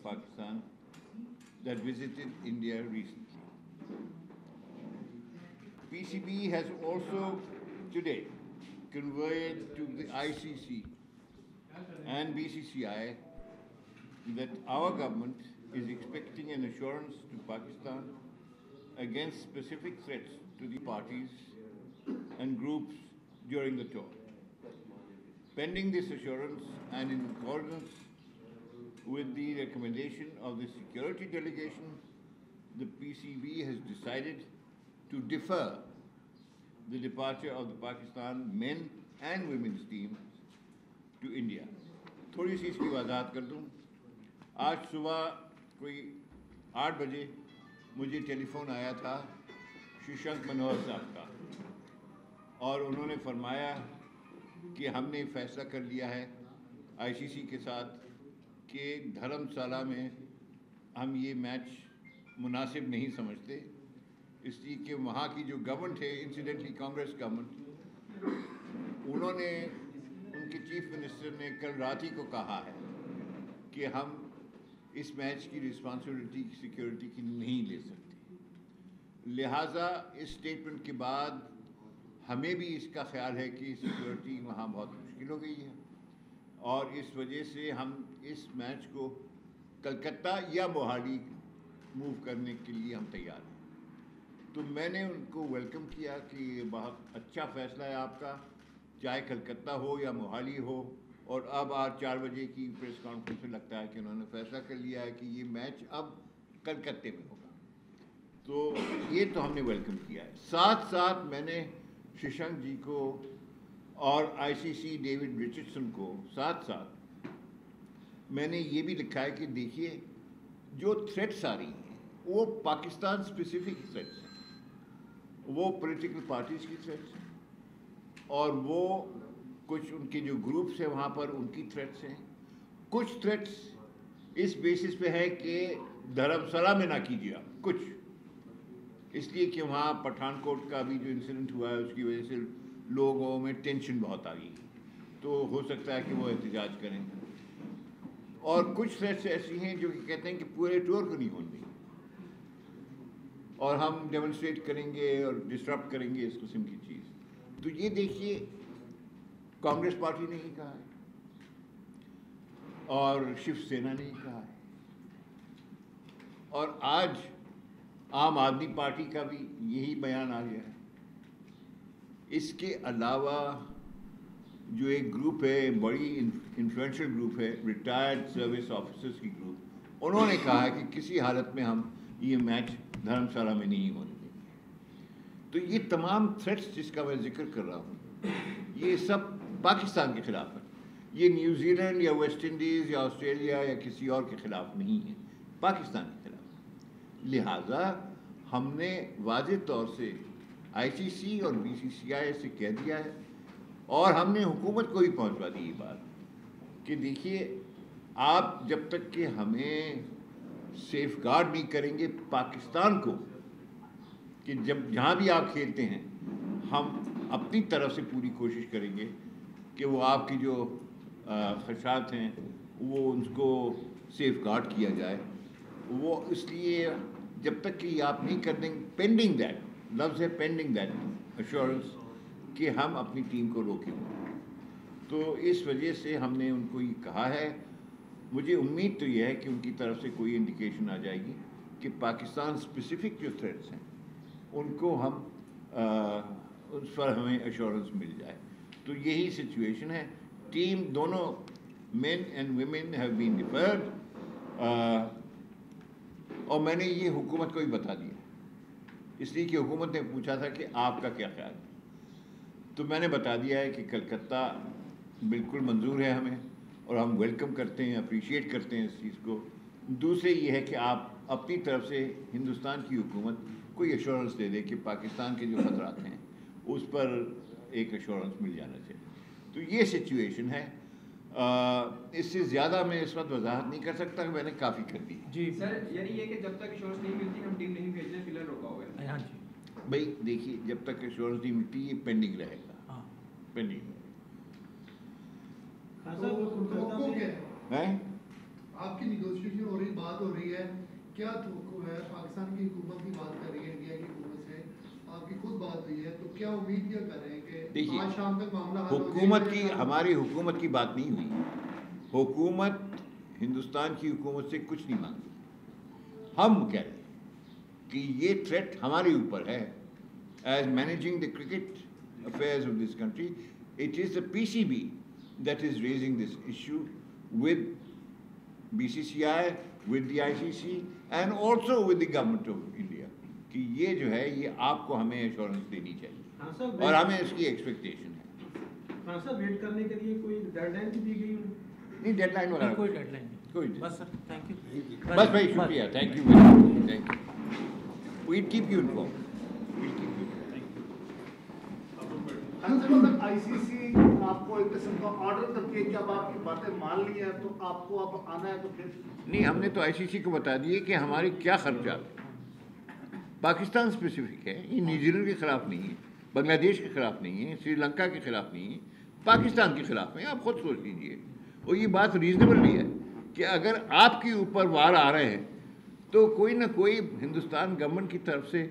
of Pakistan that visited India recently. PCB has also today conveyed to the ICC and BCCI that our government is expecting an assurance to Pakistan against specific threats to the parties and groups during the tour. Pending this assurance and in accordance with the recommendation of the security delegation, the PCB has decided to defer the departure of the Pakistan men and women's teams to India. थोड़ी सी इसकी वजाहत कर दूँ. आज सुबह कोई 8 बजे मुझे telephone आया था शशांक मनोहर साहब का, और उन्होंने फरमाया कि हमने फैसला कर लिया है आईसीसी के साथ कि धर्मशाला में हम ये मैच मुनासिब नहीं समझते, इसलिए कि वहाँ की जो गवर्नमेंट है, इंसिडेंटली कांग्रेस गवर्नमेंट, उन्होंने, उनके चीफ मिनिस्टर ने कल रात ही को कहा है कि हम इस मैच की रिस्पांसिबिलिटी सिक्योरिटी की नहीं ले सकते. लिहाजा इस स्टेटमेंट के बाद हमें भी इसका ख्याल है कि सिक्योरिटी वहाँ बहुत मुश्किल हो गई है, और इस वजह से हम इस मैच को कलकत्ता या मोहाली मूव करने के लिए हम तैयार हैं. तो मैंने उनको वेलकम किया कि ये बहुत अच्छा फ़ैसला है आपका, चाहे कलकत्ता हो या मोहाली हो, और अब आज 4 बजे की प्रेस कॉन्फ्रेंस में लगता है कि उन्होंने फैसला कर लिया है कि ये मैच अब कलकत्ते में होगा. तो ये तो हमने वेलकम किया है. साथ साथ मैंने शशांक जी को और आईसीसी डेविड रिचर्डसन को साथ साथ मैंने ये भी लिखा है कि देखिए, जो थ्रेट्स आ रही हैं वो पाकिस्तान स्पेसिफिक थ्रेट्स हैं, वो पॉलिटिकल पार्टीज़ की थ्रेट्स हैं, और वो कुछ उनके जो ग्रुप्स हैं वहाँ पर उनकी थ्रेट्स हैं. कुछ थ्रेट्स इस बेसिस पे है कि धर्मशाला में ना कीजिए आप कुछ, इसलिए कि वहाँ पठानकोट का भी जो इंसिडेंट हुआ है उसकी वजह से लोगों में टेंशन बहुत आ गई, तो हो सकता है कि वो एहतजाज करें. और कुछ थ्रेट्स ऐसी हैं जो कि कहते हैं कि पूरे टूर को नहीं होने देंगे और हम डेमोन्स्ट्रेट करेंगे और डिस्टर्ब करेंगे इस किस्म की चीज़. तो ये देखिए, कांग्रेस पार्टी ने ही कहा है और शिवसेना ने ही कहा है, और आज आम आदमी पार्टी का भी यही बयान आ गया है. इसके अलावा जो एक ग्रुप है, बड़ी इन्फ्लुएंशियल ग्रुप है, रिटायर्ड सर्विस ऑफिसर्स की ग्रुप, उन्होंने कहा है कि किसी हालत में हम ये मैच धर्मशाला में नहीं होने देंगे. तो ये तमाम थ्रेट्स जिसका मैं जिक्र कर रहा हूँ, ये सब पाकिस्तान के ख़िलाफ़ है. ये न्यूजीलैंड या वेस्ट इंडीज़ या ऑस्ट्रेलिया या किसी और के ख़िलाफ़ नहीं है, पाकिस्तान के ख़िलाफ़. लिहाजा हमने वाज़ेह तौर से आईसीसी और बीसीसीआई से कह दिया है, और हमने हुकूमत को भी पहुंचवा दी ये बात कि देखिए, आप जब तक कि हमें सेफ गार्ड नहीं करेंगे पाकिस्तान को, कि जब जहाँ भी आप खेलते हैं हम अपनी तरफ से पूरी कोशिश करेंगे कि वो आपकी जो खदशात हैं वो उनको सेफ गार्ड किया जाए. वो इसलिए जब तक कि आप नहीं कर देंगे, पेंडिंग दैट, लफ्ज़ है पेंडिंग दैट एश्योरेंस, कि हम अपनी टीम को रोकेंगे. तो इस वजह से हमने उनको ये कहा है. मुझे उम्मीद तो ये है कि उनकी तरफ से कोई इंडिकेशन आ जाएगी कि पाकिस्तान स्पेसिफिक जो थ्रेट्स हैं उनको हम उस पर हमें एश्योरेंस मिल जाए. तो यही सिचुएशन है. टीम दोनों men and women have been deferred, और मैंने ये हुकूमत को ही बता दिया, इसलिए कि हुकूमत ने पूछा था कि आपका क्या ख्याल है. तो मैंने बता दिया है कि कलकत्ता बिल्कुल मंजूर है हमें, और हम वेलकम करते हैं, अप्रिशिएट करते हैं इस चीज़ को. दूसरे ये है कि आप अपनी तरफ से हिंदुस्तान की हुकूमत कोई एश्योरेंस दे दे कि पाकिस्तान के जो खतरात हैं उस पर एक एश्योरेंस मिल जाना चाहिए. तो ये सिचुएशन है. इससे ज़्यादा मैं इस वक्त वजाहत नहीं कर सकता, कि मैंने काफ़ी कर दी जी सर. यानी ये कि जब तक एश्योरेंस नहीं मिलती हम टीम नहीं भेजने, फिलहाल रोका हुआ है. हाँ जी भाई. देखिए, जब तक एश्योरेंस नहीं मिलती ये पेंडिंग रहेगा. हाँ, पेंडिंग है. آپ کی نیگوشیشن ہو رہی بات ہو رہی ہے کیا توقع ہے پاکستان کی حکومت کی بات کر رہی ہے انڈیا کی حکومت سے آپ کی خود بات ہوئی ہے تو کیا امید کیا کر رہے ہیں کہ آج شام تک معاملہ حل ہو جائے گا؟ حکومت کی ہماری حکومت کی بات نہیں ہوئی. حکومت ہندوستان کی حکومت سے کچھ نہیں مانگی. ہم کہہ رہے ہیں کہ یہ تھریٹ ہمارے اوپر ہے. As managing the cricket affairs of this country it is the PCB that is raising this issue with BCCI, with the ICC and also with the government of India کہ یہ جو ہے یہ آپ کو ہمیں ایشورنس دینی چاہیے اور ہمیں اس کی ایکسپیکٹیشن ہے. ہاں سر ویٹ کرنے کے لیے کوئی ڈیڈ لائن دی گئی نہیں ڈیڈ لائن وغیرہ کوئی ڈیڈ لائن نہیں. کوئی بس سر تھینک یو. بس بھائی شکریہ. Thank you very much. Thank you. Well keep you inform. ICC آپ کو ایک قسم کا آرڈر کرتی ہے کہ اب آپ کی باتیں مان لی ہیں تو آپ کو اب آنا ہے تو پھر نہیں ہم نے تو ICC کو بتا دیے کہ ہمارے کیا خرچات ہیں. پاکستان اسپیسیفک ہے. یہ نیوزی لینڈ کے خلاف نہیں ہے, بنگلہ دیش کے خلاف نہیں ہے, سری لنکا کے خلاف نہیں ہے, پاکستان کے خلاف ہے. آپ خود سوچ لیجیے. اور یہ بات ریزنیبل بھی ہے کہ اگر آپ کے اوپر وار آ رہے ہیں تو کوئی نہ کوئی ہندوستان گورنمنٹ کی طرف سے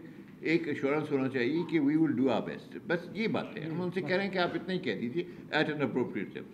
ایک ایشورنس ہونا چاہیے کہ وی ول ڈو آور بیسٹ. بس یہ بات ہے. ہم ان سے کہہ رہے ہیں کہ آپ اتنا ہی کہہ دیجیے ایٹ این اپروپریٹ لیول.